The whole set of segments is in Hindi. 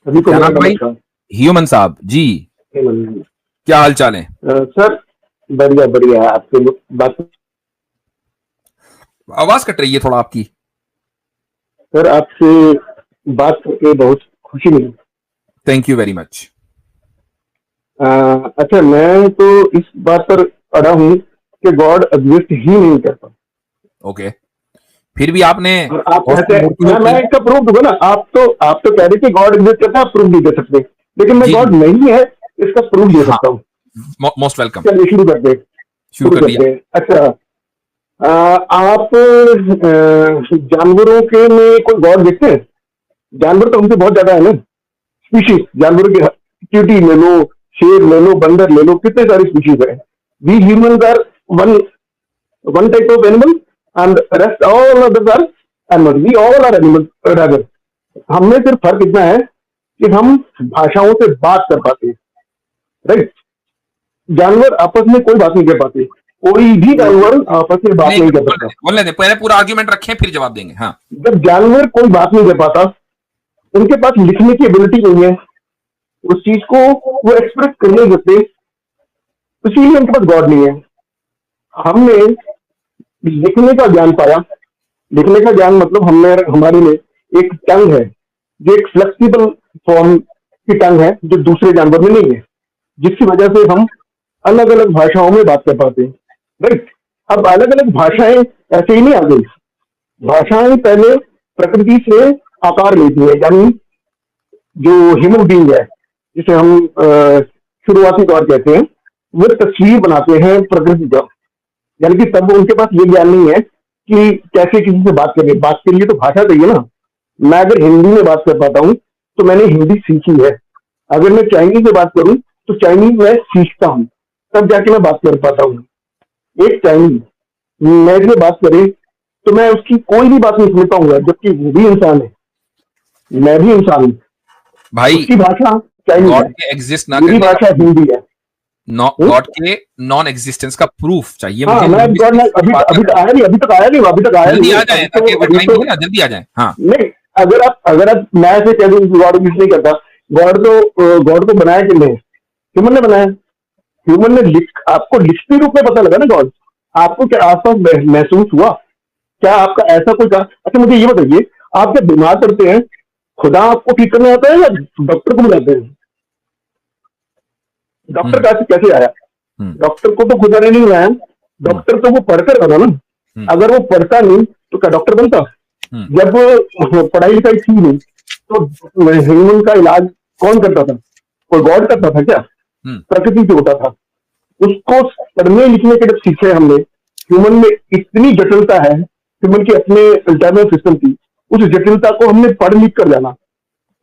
अभी को क्या मेरा नाम है भाई? नमस्कार। ह्यूमन साहब जी, हेमंत। क्या हाल चाल है? सर, बढ़िया बढ़िया आपसे बात। आवाज कट रही है थोड़ा आपकी। सर, आपसे बात करके बहुत खुशी मिली। Thank you very much. Uh, अच्छा, मैं तो इस बात पर अड़ा हूँ कि गॉड एग्जिस्ट ही नहीं करता। ओके, फिर भी आपने और आप बहुत सी कहते हैं, मूर्तियों मैं की। इसका प्रूफ दूंगा ना। आप तो कह रहे कि गॉड एग्जिस्ट करता है, आप प्रूफ नहीं दे सकते। लेकिन मैं जी गॉड जी। नहीं है इसका प्रूफ दे हाँ, सकता हूँ। Most welcome. चलिए शुरू करते हैं। शुरू शुरू कर दिया। करते हैं। अच्छा, आप जानवरों के में कोई गॉड देखते हैं? जानवर तो हमसे बहुत ज्यादा है ना। स्पीशीज जानवरों की, चींटी ले लो, शेर ले लो, बंदर ले लो, कितने सारी स्पीशीज है। We humans are one one type of animal, and rest all others are animal. We all are animal rather. हमें सिर्फ फर्क इतना है कि हम भाषाओं से बात कर पाते हैं। राइट। जानवर आपस में कोई बात नहीं कर पाते। कोई भी जानवर आपस में बात नहीं, नहीं कर बोलने सकता। दे बोलने दे, पहले पूरा आर्ग्यूमेंट रखें फिर जवाब देंगे। हाँ। जब जानवर कोई बात नहीं कर पाता, उनके पास लिखने की एबिलिटी नहीं है, उस चीज को वो एक्सप्रेस कर नहीं सकते, इसीलिए उनके पास गॉड नहीं है। हमने लिखने का ज्ञान पाया। लिखने का ज्ञान मतलब हमने हमारे में एक टंग है, जो एक फ्लेक्सिबल फॉर्म की टंग है, जो दूसरे जानवर में नहीं है, जिसकी वजह से हम अलग अलग भाषाओं में बात कर पाते हैं। राइट। अब अलग अलग भाषाएं ऐसे ही नहीं आ गई। भाषाएं पहले प्रकृति से आकार लेती है। यानी जो ह्यूमन बींग है, जिसे हम शुरुआती तौर कहते हैं, वो तस्वीर बनाते हैं प्रकृति का। यानी कि तब उनके पास ये ज्ञान नहीं है कि कैसे किसी से बात करें। बात के लिए तो भाषा चाहिए ना। मैं अगर हिंदी में बात कर पाता हूँ तो मैंने हिंदी सीखी है। अगर मैं चाइनीज में बात करूँ तो चाइनीज मैं सीखता हूँ, तब जाके मैं बात कर पाता हूँ। एक चाइनीज मेरे से बात करे तो मैं उसकी कोई भी बात नहीं सुन पाऊंगा, जबकि वो भी इंसान है, मैं भी इंसान हूँ। भाई, उसकी भाषा चाइनीज गॉड है, के एग्जिस्ट ना मेरी करने का भाषा प्रूफ, हिंदी है। हुँ? गॉड के नॉन एग्जिस्टेंस का प्रूफ चाहिए हाँ, मुझे। मैं गॉड लिंग्विस्टिक्स की अभी बात अभी कर तो रहा हूँ। आया नहीं, अभी तक आया जल्दी नहीं। आ जाए ताकि अगर टाइम नहीं है ना, जल्दी आ जाए। हाँ। नहीं। अगर आप मैं ऐसे कह दूं कि गॉड एग्जिस्ट नहीं करता। गॉड को बनाया किसने? ह्यूमन ने बनाया। ह्यूमन ने आपको लिखती रूप में पता लगा ना गॉड। आपको क्या आसपास महसूस हुआ? क्या आपका ऐसा कोई अच्छा, मुझे ये बताइए, आप जब बीमार पड़ते हैं, खुदा आपको ठीक करने आता है या डॉक्टर को बुलाते हैं? डॉक्टर हम्म कैसे कैसे आया? हम्म डॉक्टर को तो खुदा ने नहीं बनाया। हम्म डॉक्टर तो वो पढ़कर बना ना। हम्म अगर वो पढ़ता नहीं तो क्या डॉक्टर बनता? हम्म जब पढ़ाई लिखाई थी नहीं, तो ह्यूमन का इलाज कौन करता था? कोई गॉड करता था क्या? हम्म प्रकृति से होता था। उसको पढ़ने लिखने के जब सीखे हमने, ह्यूमन में इतनी जटिलता है, ह्यूमन की अपने इंटरनल सिस्टम की, उस जटिलता को हमने पढ़ लिख कर जाना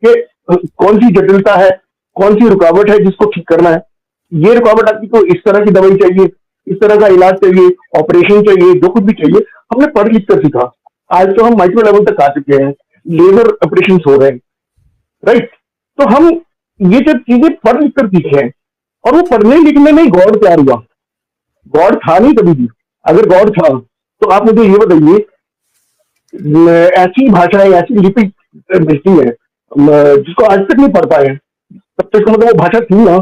कि कौन सी जटिलता है, कौन सी रुकावट है जिसको ठीक करना है। ये रुकावट आपकी को इस तरह की दवाई चाहिए, इस तरह का इलाज चाहिए, ऑपरेशन चाहिए, जो कुछ भी चाहिए, हमने पढ़ लिख कर सीखा। आज तो हम माइक्रो लेवल तक आ चुके हैं, लेजर ऑपरेशन हो रहे हैं। राइट। तो हम ये जब चीजें पढ़ लिख कर सीखे हैं, और वो पढ़ने लिखने में गॉड तैयार हुआ। गॉड था नहीं कभी भी। अगर गॉड था तो आप मुझे ये बताइए, ऐसी भाषाएं, ऐसी लिपि बचती है जिसको आज तक नहीं पढ़ पाए हैं। तब तक तो मतलब वो भाषा थी ना।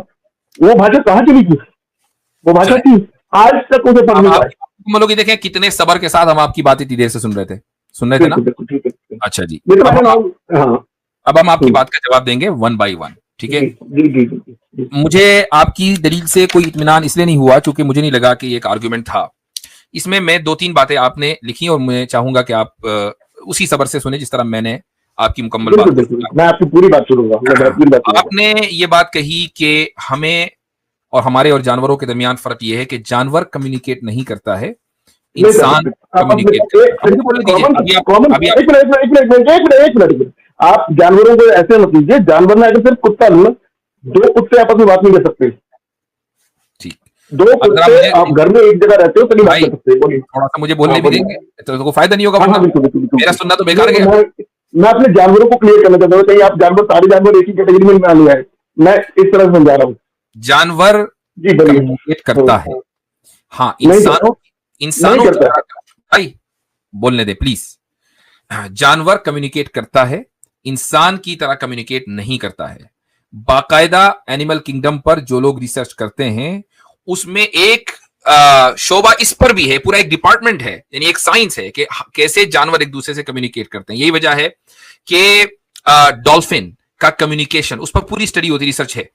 वो भाषा कहाँ चली गई? वो भाषा चले। थी, आज तक उसे पढ़ अब नहीं आप पाए। बोलोगे, देखें कितने सबर के साथ हम आपकी बात इतनी देर से सुन रहे थे। सुन रहे थे ना? बिल्कुल बिल्कुल, ठीक है ठीक है। अच्छा जी। ये तो अब मैंने हम नाम। हाँ। अब हम आपकी हम्म, बात का जवाब देंगे वन बाय वन। ठीक है। जी जी जी जी जी। मुझे आपकी दलील से कोई इत्मीनान इसलिए नहीं हुआ क्योंकि मुझे नहीं लगा कि ये एक आर्गुमेंट था। इसमें मैं दो तीन बातें आपने लिखी और मैं चाहूंगा कि आप उसी सबर से सुने जिस तरह मैंने आपकी मुकम्मल बात बिल्कुल को बिल्कुल, सुना। मैं आपकी पूरी बात सुनूंगा, मैं पूरी बात सुनूंगा। आपने ये बात कही कि हमें और हमारे और जानवरों के दरमियान फर्क यह है कि जानवर कम्युनिकेट नहीं करता है, नहीं कर इंसान सकते आप कम्युनिकेट करता है। अब मुझे बोलने दीजिए। कॉमन कॉमन अभी आप एक मिनट एक मिनट एक मिनट एक मिनट एक मिनट एक मिनट। आप जानवरों को ऐसे मत लीजिए। जानवर में अगर सिर्फ कुत्ता लूँ, दो कुत्ते आपस में बात नहीं कर सकते। ठीक। दो अब जरा कुत्ते मुझे आप घर में एक जगह रहते हो तो नहीं बात भाई कर सकते। बोलिए। थोड़ा सा मुझे हाँ बोलने भी बोलिए। देंगे तो फायदा नहीं होगा, हाँ हाँ, वरना बिल्कुल बिल्कुल मेरा बिल्कुल। सुनना तो बेकार नहीं, गया। मैं अपने जानवरों को क्लियर करना चाहता हूँ। कहीं आप सारे जानवर एक ही कैटेगरी में ना लिया है। मैं इस तरह से समझा रहा हूँ। जानवर जी बोलिए। कम्युनिकेट करता है। हाँ, नहीं करता। नहीं इंसानों की करता। तरह। भाई बोलने दे प्लीज। हाँ, जानवर कम्युनिकेट करता है, इंसान की तरह कम्युनिकेट नहीं करता है। बाकायदा एनिमल किंगडम पर जो लोग रिसर्च करते हैं उसमें एक शोभा इस पर भी है, पूरा एक डिपार्टमेंट है, यानी एक साइंस है कि कैसे जानवर एक दूसरे से कम्युनिकेट करते हैं। यही वजह है कि डॉल्फिन का कम्युनिकेशन, उस पर पूरी स्टडी होती, रिसर्च है।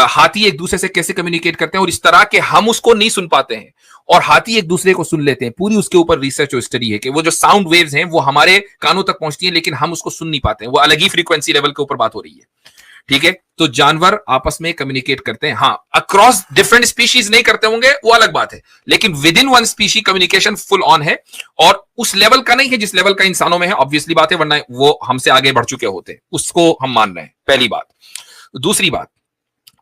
हाथी एक दूसरे से कैसे कम्युनिकेट करते हैं और इस तरह के हम उसको नहीं सुन पाते हैं और हाथी एक दूसरे को सुन लेते हैं। पूरी उसके ऊपर रिसर्च और स्टडी है कि वो जो साउंड वेव्स हैं वो हमारे कानों तक पहुंचती हैं लेकिन हम उसको सुन नहीं पाते हैं, वो अलग ही फ्रीक्वेंसी लेवल के ऊपर बात हो रही है। ठीक है, तो जानवर आपस में कम्युनिकेट करते हैं। हाँ, अक्रॉस डिफरेंट स्पीशीज नहीं करते होंगे, वो अलग बात है, लेकिन with in one species communication full on है और उस लेवल का नहीं है जिस लेवल का इंसानों में है, ऑब्वियसली बात है, वरना वो हमसे आगे बढ़ चुके होते, उसको हम मान रहे हैं, पहली बात। दूसरी बात,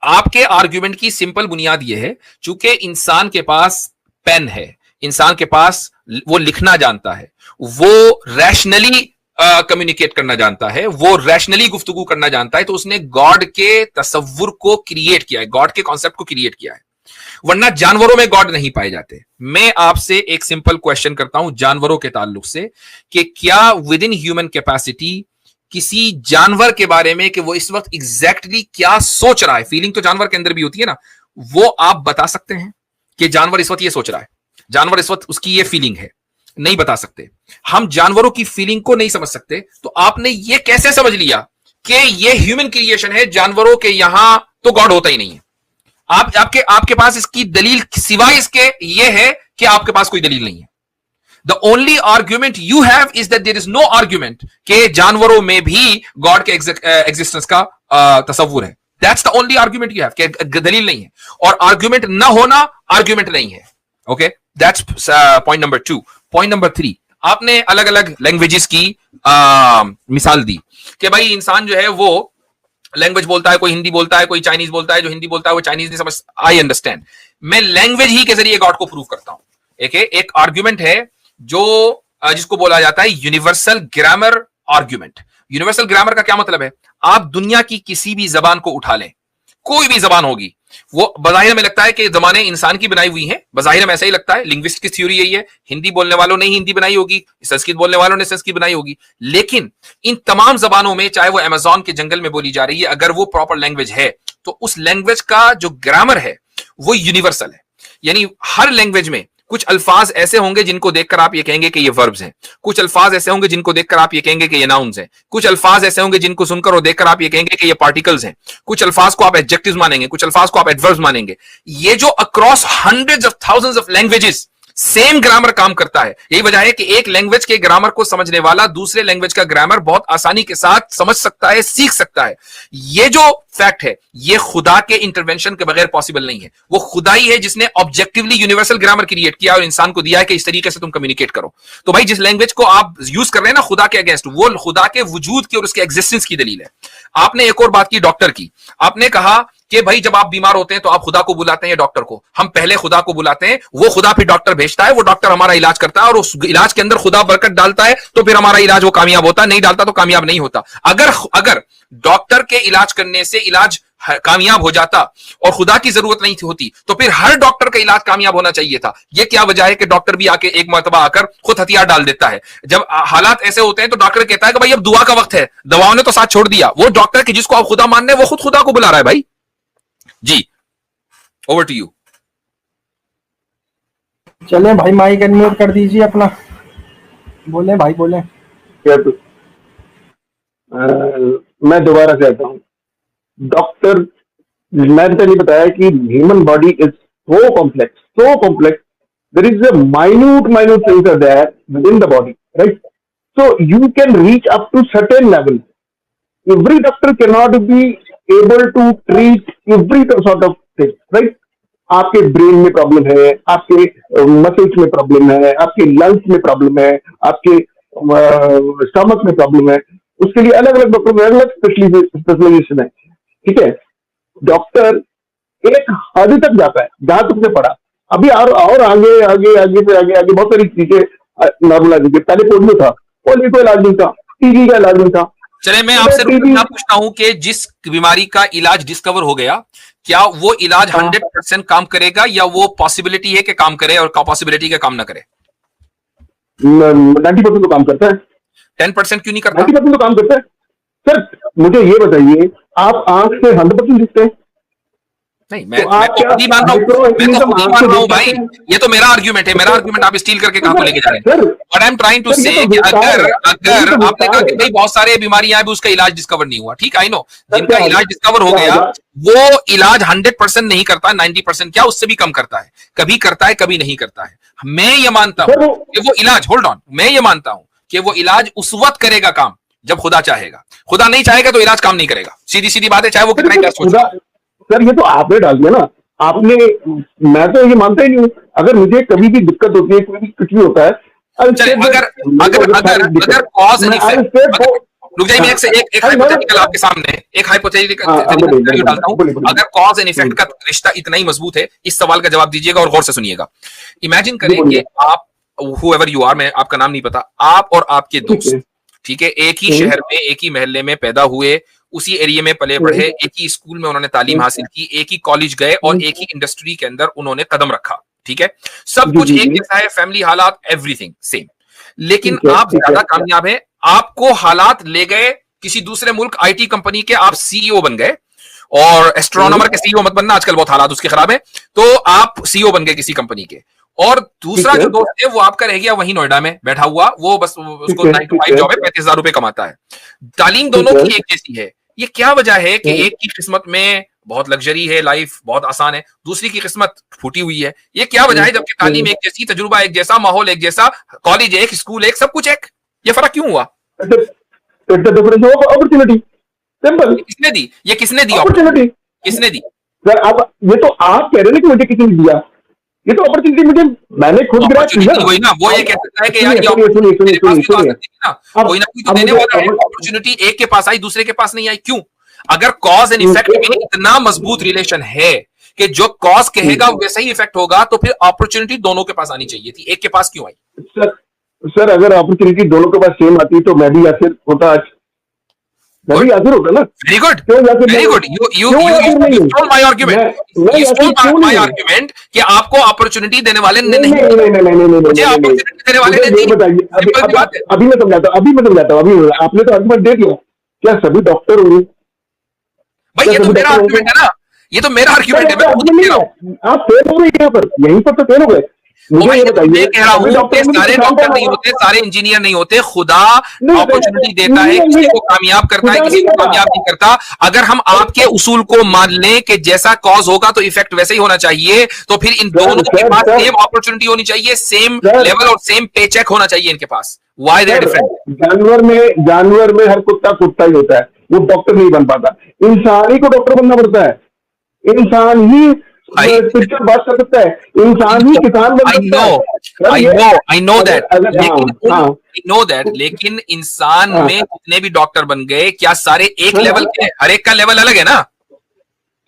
आपके आर्ग्यूमेंट की सिंपल बुनियाद यह है, चूंकि इंसान के पास पेन है, इंसान के पास वो लिखना जानता है, वो रैशनली कम्युनिकेट करना जानता है, वो रैशनली गुफ्तगू करना जानता है, तो उसने गॉड के तसव्वुर को क्रिएट किया है, गॉड के कॉन्सेप्ट को क्रिएट किया है, वरना जानवरों में गॉड नहीं पाए जाते। मैं आपसे एक सिंपल क्वेश्चन करता हूं जानवरों के ताल्लुक से कि क्या विद इन ह्यूमन कैपेसिटी किसी जानवर के बारे में कि वो इस वक्त एग्जैक्टली क्या सोच रहा है, फीलिंग तो जानवर के अंदर भी होती है ना, वो आप बता सकते हैं कि जानवर इस वक्त ये सोच रहा है, जानवर इस वक्त उसकी ये फीलिंग है? नहीं बता सकते। हम जानवरों की फीलिंग को नहीं समझ सकते, तो आपने ये कैसे समझ लिया कि ये ह्यूमन क्रिएशन है, जानवरों के यहां तो गॉड होता ही नहीं है? आपके पास इसकी दलील सिवाय इसके ये है कि आपके पास कोई दलील नहीं है। The only argument you have is that there is no argument कि जानवरों में भी गॉड के एग्जिस्टेंस का तसव्वुर है। That's the only argument you have, कि दलील नहीं है, और आर्ग्यूमेंट ना होना आर्ग्यूमेंट नहीं है। Okay, that's point number 2। Point number 3, आपने अलग अलग लैंग्वेजेस की मिसाल दी कि भाई इंसान जो है वो लैंग्वेज बोलता है, कोई हिंदी बोलता है, कोई चाइनीज बोलता है, जो हिंदी बोलता है वो चाइनीज नहीं समझ। आई अंडरस्टैंड, मैं लैंग्वेज ही के जरिए गॉड को प्रूव करता हूं। एक आर्ग्यूमेंट है जो जिसको बोला जाता है universal grammar argument. Universal grammar का क्या मतलब है? आप दुनिया की किसी भी जबान को उठा लें, कोई भी जबान होगी, वो बज़ाहिर में लगता है कि जबानें इंसान की बनाई हुई हैं, बज़ाहिर में ऐसा ही लगता है, लिंग्विस्ट की थ्योरी यही है, हिंदी बोलने वालों ने हिंदी बनाई होगी, संस्कृत बोलने वालों ने संस्कृत बनाई होगी, लेकिन इन तमाम जबानों में, चाहे वो अमेज़न के जंगल में बोली जा रही है, अगर वो प्रॉपर लैंग्वेज है तो उस लैंग्वेज का जो ग्रामर है वो यूनिवर्सल है। यानी हर लैंग्वेज में कुछ अल्फाज ऐसे होंगे जिनको देखकर आप ये कहेंगे कि ये वर्ब्स हैं, कुछ अल्फाज ऐसे होंगे जिनको देखकर आप ये कहेंगे कि ये नाउन्स हैं, कुछ अल्फाज ऐसे होंगे जिनको सुनकर और देखकर आप ये कहेंगे कि ये पार्टिकल्स हैं, कुछ अल्फाज को आप एडजेक्टिव्स मानेंगे, कुछ अल्फाज को आप एडवर्ब्स मानेंगे। ये जो across hundreds of thousands of languages same grammar काम करता है। यही वजह है कि एक लैंग्वेज के ग्रामर को समझने वाला दूसरे लैंग्वेज का ग्रामर बहुत आसानी के साथ समझ सकता है, सीख सकता है। ये जो फैक्ट है, ये खुदा के इंटरवेंशन के बगैर पॉसिबल नहीं है। वो खुदा ही है जिसने ऑब्जेक्टिवली यूनिवर्सल ग्रामर क्रिएट किया और इंसान को दिया है कि इस तरीके से तुम कम्युनिकेट करो। तो भाई जिस लैंग्वेज को आप यूज कर रहे हैं ना खुदा के अगेंस्ट, वो खुदा के वजूद की और उसके एग्जिस्टेंस की दलील है। आपने एक और बात की डॉक्टर की, आपने कहा कि भाई जब आप बीमार होते हैं तो आप खुदा को बुलाते हैं, डॉक्टर को। हम पहले खुदा को बुलाते हैं, वो खुदा फिर डॉक्टर भेजता है, वो डॉक्टर हमारा इलाज करता है और उस इलाज के अंदर खुदा बरकत डालता है तो फिर हमारा इलाज वो कामयाब होता है, नहीं डालता तो कामयाब नहीं होता। अगर डॉक्टर के इलाज करने से इलाज कामयाब हो जाता और खुदा की जरूरत नहीं होती तो फिर हर डॉक्टर का इलाज कामयाब होना चाहिए था। ये क्या वजह है कि डॉक्टर भी आके एक मर्तबा आकर खुद हथियार डाल देता है? जब हालात ऐसे होते हैं तो डॉक्टर कहता है कि भाई अब दुआ का वक्त है, दवाओं ने तो साथ छोड़ दिया। वो डॉक्टर की जिसको आप खुदा मान रहे हैं वो खुद खुदा को बुला रहा है। भाई जी, ओवर टू यू। चलें भाई, माइक अनम्यूट कर दीजिए अपना, बोलें भाई बोलें। मैं दोबारा कहता हूँ, डॉक्टर, मैंने तो नहीं बताया कि human body is so complex, there is a minute sensor there within the body, right? So you can reach up to certain level. Every doctor cannot be able to treat every sort of thing, right? आपके ब्रेन में प्रॉब्लम है, आपके मसल्स में प्रॉब्लम है, आपके लंग्स में प्रॉब्लम है, आपके स्टमक में प्रॉब्लम है, उसके लिए अलग अलग डॉक्टर, अलग स्पेशलाइजेशन है, ठीक है? डॉक्टर एक हद तक जाता है जहां तुमने पढ़ा, अभी और आगे आगे आगे से आगे आगे बहुत सारी चीजें नॉर्मलाइज होगी। पहले पोलियो था, पोलियो का इलाज नहीं था, टीबी का इलाज नहीं था। चले मैं आपसे पूछता हूं कि जिस बीमारी का इलाज डिस्कवर हो गया, क्या वो इलाज 100% काम करेगा या वो पॉसिबिलिटी है कि काम करे और पॉसिबिलिटी के काम ना करे? 90% तो काम करता है। 10% क्यों नहीं करता? 90% तो काम करता है। सर मुझे ये बताइए, आप आंख से 100% दिखते हैं? नहीं, मैं तो मैं आप तो क्या खुद ही मान रहा हूँ, मैं तो माइक्रोएक्टिविज्म खुद ही आंख मान से रहा हूँ देख भाई। सकते हैं? ये तो मेरा आर्ग्यूमेंट है, मेरा आर्ग्यूमेंट आप स्टील करके कहां को लेके जा रहे हैं? Sir what I am trying to say, ये से तो कि विस्तार अगर है, ये अगर तो आपने कहा विस्तार कि है। भाई बहुत सारे बीमारियां हैं, अभी उसका इलाज डिस्कवर नहीं हुआ, ठीक, आई नो, सर जिनका क्या इलाज होगा, डिस्कवर हो क्या गया, होगा? वो इलाज 100% नहीं करता, 90% क्या उससे भी कम करता है, कभी करता है कभी नहीं करता है। मैं ये मानता हूं सर वो कि वो इलाज, होल्ड ऑन, मैं ये मानता हूं कि वो इलाज उस वक्त करेगा काम जब खुदा चाहेगा। खुदा नहीं चाहेगा तो इलाज काम नहीं करेगा, सीधी सीधी बात है, चाहे वो सर कितना ही ये टेस्ट तो हो खुदा, चुका हो। सर ये तो आपने डाल दिया ना, आपने, मैं तो ये मानता ही नहीं हूँ। अगर मुझे कभी भी दिक्कत होती है, कोई भी कुछ भी होता है, आई चले, स्टेट अगर दैट मेरे को अगर अगर अगर शारीरिक दिक्कत अगर कॉज है, एंड मैं आई इफेक्ट, स्टेट अगर, फॉर, रुक जाइए, मैं एक आई नेवर, हाइपोथेटिकल आपके सामने, एक हाइपोथेटिकल हाँ बोलिए सिनेरियो डालता हूं। बोलिए बोलिए अगर कॉज एंड इफेक्ट बोलिए। का रिश्ता इतना ही मजबूत है, इस सवाल का जवाब दीजिएगा और गौर से सुनिएगा। इमेजिन जी करें कि बोलिए। आप, हुएवर यू आर, मैं आपका नाम नहीं पता, आप और आपके ठीक दोस्त, है। ठीक है, एक ही शहर में एक ही मोहल्ले में पैदा हुए, उसी एरिया में पले बढ़े, एक ही स्कूल में उन्होंने तालीम हासिल की, एक ही कॉलेज गए और एक ही इंडस्ट्री के अंदर उन्होंने कदम रखा, ठीक है, सब जी कुछ जी एक जी। जैसा है, फैमिली हालात एवरीथिंग सेम, लेकिन ठीक है आप ठीक है। ज्यादा कामयाब हैं, आपको हालात ले गए किसी दूसरे मुल्क, आईटी कंपनी के आप सीईओ बन गए, और एस्ट्रोनॉमर के सीईओ मत बनना, आजकल बहुत हालात उसके खराब है, तो आप सीईओ बन गए किसी कंपनी के, और दूसरा ठीक है जो दोस्त है वो आपका रह गया वहीं नोएडा में बैठा हुआ, वो बस ठीक उसको है 9 to ठीक 5 है जॉब है, 35,000 रुपए कमाता है, तालीम ठीक दोनों है। की एक जैसी है। ये क्या वजह है कि एक की किस्मत में बहुत लग्जरी है, लाइफ बहुत आसान है, दूसरी की किस्मत फूटी हुई है? ये क्या वजह है, जबकि तालीम एक जैसी, तजुर्बा एक जैसा, माहौल एक जैसा, कॉलेज एक, स्कूल एक, सब कुछ एक, ये फर्क क्यों हुआ? It's the difference of opportunity, simple. ये किसने दी, ये किसने दी अपॉर्चुनिटी, अपॉर्चुनिटी किसने दी? सर, अब ये तो आप कह रहे हैं ना कि मुझे किसी ने दिया, ये तो अपॉर्चुनिटी मुझे, मैंने खुद ग्रैब किया। अपॉर्चुनिटी वही ना, वो ये अब कह सकता है कि यार सुनिए ये सुनिए सुनिए अपॉर्चुनिटी सुनिए मेरे पास सुनिए भी तो आ सुनिए। सकती थी ना, अब कोई ना कोई तो अब देने मुझे वाला है, अपॉर्चुनिटी एक के पास आई दूसरे के पास नहीं आई, क्यों? अगर कॉज एंड इफेक्ट में इतना मजबूत रिलेशन है कि जो कॉज कहेगा वैसा ही इफेक्ट होगा, तो फिर अपॉर्चुनिटी दोनों के पास आनी चाहिए थी, एक के पास क्यों आई? सर, सर अगर अपॉर्चुनिटी दोनों के पास सेम आती तो मैं भी यासिर होता आज, मैं भी यासिर होता ना। वेरी गुड, क्यों यासिर वेरी नहीं? गुड, यू यू क्यों यू यासिर नहीं? यू स्टोल माय आर्गुमेंट, मैं यू यासिर स्टोल क्यों माय नहीं? आर्गुमेंट कि आपको अपॉर्चुनिटी देने वाले ने नहीं नहीं, नहीं नहीं नहीं नहीं नहीं मुझे नहीं नहीं। अपॉर्चुनिटी देने वाले मुझे ने ये दी, बताइए, अभी सिंपल सी बात है। अभी मैं समझाता हूँ, अभी मैं समझाता हूँ, अभी आपने तो आर्गुमेंट दे दिया, क्या सभी डॉक्टर होंगे? भाई क्या ये तो सभी मेरा डॉक्टर होंगे? आर्गुमेंट है ना, ये तो मेरा सर आर्गुमेंट है, मैं ऐसा खुद आर्गुमेंट कह नहीं रहा हूँ। है, आप फेल हो गए यहाँ पर, यहीं पर तो फेल हो गए। ओ मुझे भाई ये देखो, मैं बताइए, कह रहा सभी हूं डॉक्टर कि होंगे तो सारे किसान डॉक्टर कौन नहीं होगा? होते, सारे इंजीनियर नहीं होते, खुदा नहीं अपॉर्चुनिटी देता है, नहीं किसी नहीं, को कामयाब करता है, खुदा किसी नहीं को देता। कामयाब नहीं करता। अगर हम आपके उसूल को मान लें कि जैसा कॉज होगा तो इफेक्ट वैसे ही होना चाहिए, तो फिर इन सर दोनों के सर पास सर सेम अपॉर्चुनिटी होनी चाहिए, सेम सर लेवल और सेम पे चेक होना चाहिए इनके पास। Why they sir, different? जानवर में हर कुत्ता कुत्ता ही होता है, वो डॉक्टर नहीं बन पाता। इंसान ही को डॉक्टर बनना पड़ता है, इंसान ही भाई स्पिरिचुअल बात कर सकता है, इंसान ही किसान बन आई सकता नो, है। सर ये आई नो अगर दैट, अगर हाँ लेकिन हाँ आई नो दैट, लेकिन इंसान हाँ में जितने भी डॉक्टर बन गए, क्या सारे एक हाँ लेवल के? हर एक का लेवल अलग है ना।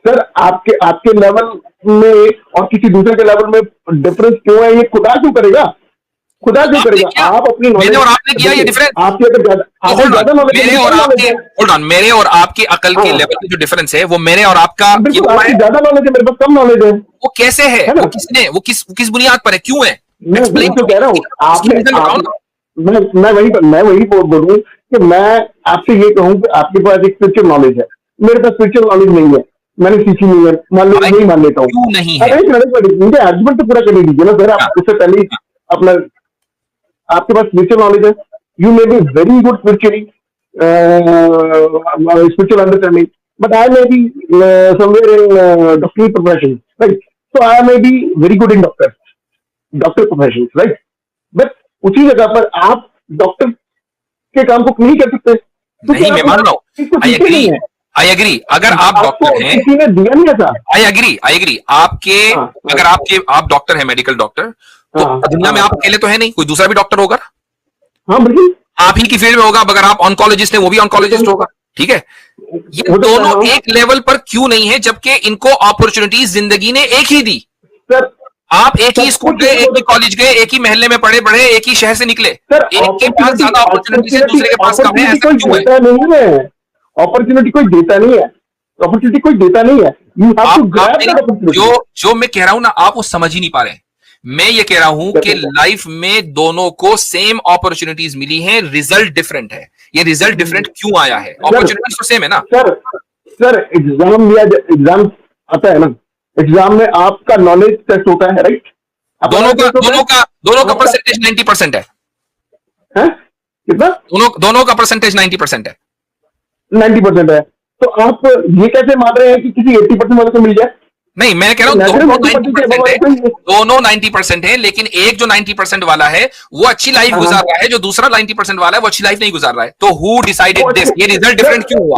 सर, आपके आपके लेवल में और किसी दूसरे के लेवल में डिफरेंस क्यों है? ये खुदा क्यों करेगा? खुदा क्यों आपने करेगा? किया, आप अपनी मैंने नॉलेज और आपने किया ये देखिए, डिफरेंस। आपके अगर ज्यादा, तो आपको होल्ड ऑन, ज्यादा नॉलेज है, मेरे मुझे और कम आपके, नॉलेज है। होल्ड ऑन, मेरे और आपके अकल के हाँ लेवल की जो डिफरेंस है, वो मेरे और आपका बिल्कुल, किया हुआ है। आपकी ज्यादा नॉलेज है, मेरे पास कम नॉलेज वो कैसे है, है वो ना? किसने, वो किस बुनियाद पर है, क्यों है? मैं वही एक्सप्लेन तो कह रहा हूँ, उसकी आपने रीजन बताओ आप ना। मैं वही बोलूँ कि मैं आपसे ये कहूँ कि आपके पास एक स्पिरिचुअल नॉलेज है, मेरे पास स्पिरिचुअल नॉलेज नहीं है, मैंने सीखी नहीं है, मान लो भाई नहीं मान लेता हूँ। क्यों नहीं है? अरे एक मिनट, मुझे आर्गुमेंट तो पूरा करने दीजिए ना सर, हाँ, आप उससे पहले ही अपना, आपके पास स्पिरिचुअल नॉलेज है, you may be very good spiritually, spiritual understanding, but I may be somewhere in doctoral profession, right? So I may be very good in doctor professions, right? But उसी जगह पर आप डॉक्टर के काम को नहीं कर सकते, क्योंकि नहीं, मैं आप मान रहा हूँ, इसको आई सीखे एग्री, नहीं है, आई एग्री, अगर आप आपको डॉक्टर हैं, किसी ने दिया नहीं ऐसा। आई एग्री, आई एग्री, आपके, हाँ अगर आप डॉक्टर हैं, मेडिकल डॉक्टर, तो हाँ दुनिया में हाँ आप अकेले तो है नहीं, कोई दूसरा भी डॉक्टर होगा, हाँ बिल्कुल, आप ही की फील्ड में होगा। अगर आप ऑन्कोलॉजिस्ट हैं, वो भी ऑन्कोलॉजिस्ट होगा, ठीक है। ये हो सकता है, दोनों हाँ। एक लेवल पर क्यों नहीं है, जबकि इनको अपॉर्चुनिटीज जिंदगी ने एक ही दी? सर आप एक ही सब स्कूल कुछ गए, एक एक हो ही कॉलेज गए, एक ही महल्ले में पढ़े बढ़े, एक ही शहर से निकले, सर, एक के पास ज्यादा अपॉर्चुनिटीज है, दूसरे के पास कम है, अपॉर्चुनिटी ऐसा कोई क्यों है? देता नहीं है, अपॉर्चुनिटी कोई देता नहीं है, अपॉर्चुनिटी कोई देता नहीं है, यू हैव टू आप ग्रैब मेरी, दैट अपॉर्चुनिटी। जो मैं कह रहा हूं ना, आप वो समझ ही नहीं पा रहे हैं। मैं ये कह रहा हूं कि लाइफ में दोनों को सेम अपॉर्चुनिटीज मिली हैं, रिजल्ट डिफरेंट है। ये रिजल्ट डिफरेंट क्यों आया है? अपॉर्चुनिटीज तो सेम है ना? सर एग्जाम आता है ना, एग्जाम में आपका नॉलेज टेस्ट होता है, राइट? दोनों का परसेंटेज 90% है। कितना? दोनों का परसेंटेज 90% है। 90% है, तो आप ये कैसे मान रहे हैं कि किसी 80% वाले को मिल जाए? नहीं, मैं कह रहा हूं दोनों 90% है, दोनों 90% है, लेकिन एक जो 90% वाला है वो अच्छी लाइफ गुजार रहा है, जो दूसरा 90% वाला है वो अच्छी लाइफ नहीं गुजार रहा है। तो हु डिसाइडेड दिस? ये रिजल्ट डिफरेंट क्यों हुआ?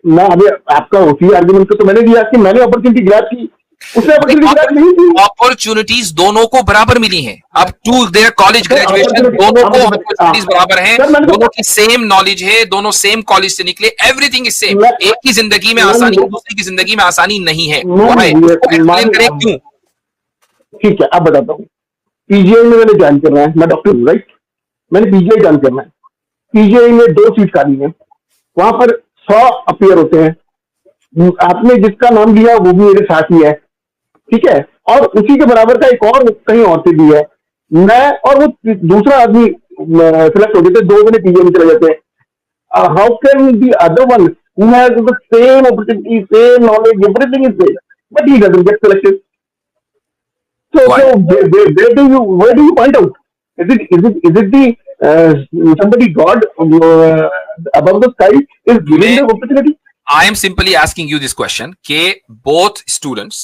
मैं अभी आपका उसी आर्गुमेंट को तो मैंने दिया कि मैंने अपॉर्चुनिटी ग्रैब की, उसने अपॉर्चुनिटी ग्रैब नहीं की। अपॉर्चुनिटीज दोनों को बराबर मिली हैं। अब टू देयर कॉलेज ग्रेजुएशन, दोनों को अपॉर्चुनिटीज बराबर हैं, दोनों की सेम नॉलेज है, दोनों सेम कॉलेज से निकले, एवरीथिंग इज सेम। एक की जिंदगी में आसानी, दूसरी की जिंदगी में आसानी नहीं है। एक्सप्लेन करें क्यों? ठीक है, अब बताता हूँ। पीजीआई में मैंने ज्वाइन करना है, मैं डॉक्टर हूँ, राइट? मैंने पीजीआई ज्वाइन करना है। पीजीआई में 2 सीट खाली है, वहां पर 100 अपीयर होते हैं। आपने जिसका नाम लिया वो भी मेरे साथ ही है, ठीक है? और उसी के बराबर का एक और कहीं और से भी है। मैं और वो दूसरा आदमी सिलेक्ट हो गए थे, 2 महीने पीजीआई में चले जाते हैं। How can the other one who has the same opportunity, same knowledge, everything is there, but he doesn't get selected? So where do you find out? Is it the somebody God above the sky is giving the opportunity? I am simply asking you this question कि both students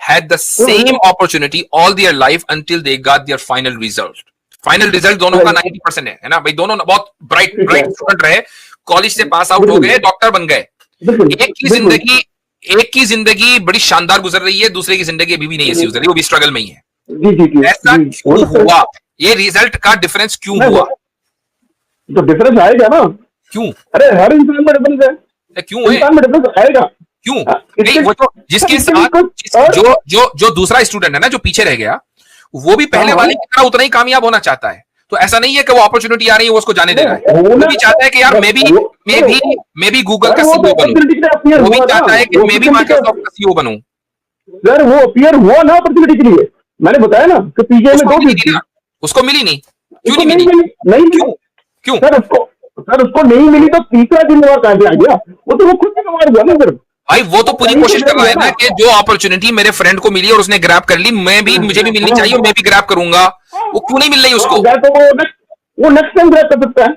had the same opportunity all their life until they got their final result. Final result दोनों का 90% है ना भाई? दोनों बहुत bright स्टूडेंट रहे, कॉलेज से पास आउट हो गए, डॉक्टर बन गए। एक की जिंदगी बड़ी शानदार गुजर रही है, दूसरे की जिंदगी अभी भी नहीं ऐसी गुजर रही, वो भी स्ट्रगल में ही है। जी ऐसा क्यों हुआ? ये रिजल्ट का डिफरेंस क्यों हुआ? तो डिफरेंस आएगा ना। क्यों? अरे हर इंसान में डिफरेंस है। क्यों है? इंसान में डिफरेंस आएगा। क्यों नहीं? वो तो जिसके साथ जो दूसरा स्टूडेंट है ना, जो पीछे रह गया, वो भी पहले वाले की तरह उतना ही कामयाब होना चाहता है। तो ऐसा नहीं है कि वो अपॉर्चुनिटी आ रही है वो उसको जाने दे रहा है। वो भी चाहता है कि यार मैं भी गूगल का सीईओ बनूं, वो भी चाहता है कि मैं भी माइक्रोसॉफ्ट का सीईओ बनूं। सर वो अपीयर हुआ ना अपॉर्चुनिटी के लिए, मैंने बताया ना कि पीजीआई में 2 सीट थी, उसको मिली नहीं। क्यों नहीं मिली? नहीं क्यों? सर उसको नहीं मिली तो तीसरा जिम्मेवार कहां से आ गया? वो तो वो खुद जिम्मेवार हुआ ना सर। भाई वो तो पूरी कोशिश कर रहा है ना कि जो अपॉर्चुनिटी मेरे फ्रेंड को मिली और उसने ग्रैब कर ली, मुझे भी मिलनी चाहिए और मैं भी ग्रैब करूंगा। वो क्यों नहीं मिल रही उसको? तो वो नेक्स्ट टाइम ग्रैब कर सकता है।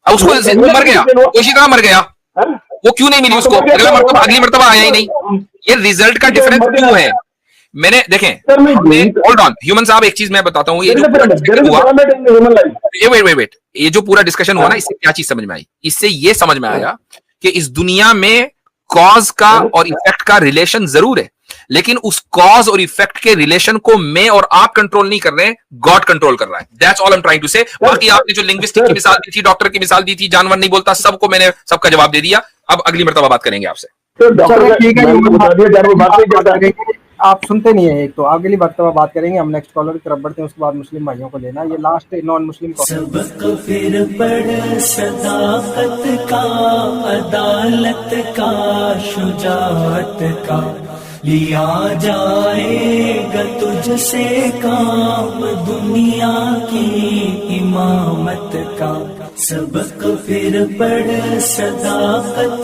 उसको मर गया, कोशिशिका मर गया, वो क्यों नहीं मिली उसको? अगली मर्तबा आया ही नहीं। ये रिजल्ट का डिफरेंस क्यों है? मैंने देखें, होल्ड ऑन ह्यूमन साहब, एक चीज मैं बताता हूँ। ये जो पूरा डिस्कशन हुआ, वेट, ये जो पूरा डिस्कशन हुआ ना, इससे क्या चीज समझ में आई? इससे ये समझ में आया कि इस दुनिया में कॉज का और इफेक्ट का रिलेशन जरूर है, लेकिन उस कॉज और इफेक्ट के रिलेशन को मैं और आप कंट्रोल नहीं कर रहे हैं, गॉड कंट्रोल कर रहा है। That's all I am trying to say. बाकी आपने जो लिंग्विस्टिक की मिसाल दी थी, डॉक्टर की मिसाल दी थी, जानवर नहीं बोलता, सबको मैंने सबका जवाब दे दिया। अब अगली मर्तबा बात करेंगे आपसे। आप सुनते नहीं है। एक तो अगली बात करेंगे, हम नेक्स्ट कॉलर की तरफ बढ़ते हैं, उसके बाद मुस्लिम भाइयों को लेना। ये लास्ट नॉन मुस्लिम सबक फिर पढ़ सदाकत का, अदालत का, शुजाअत का, लिया जाएगा तुझसे काम दुनिया की इमामत का। सबक फिर पढ़ सदाकत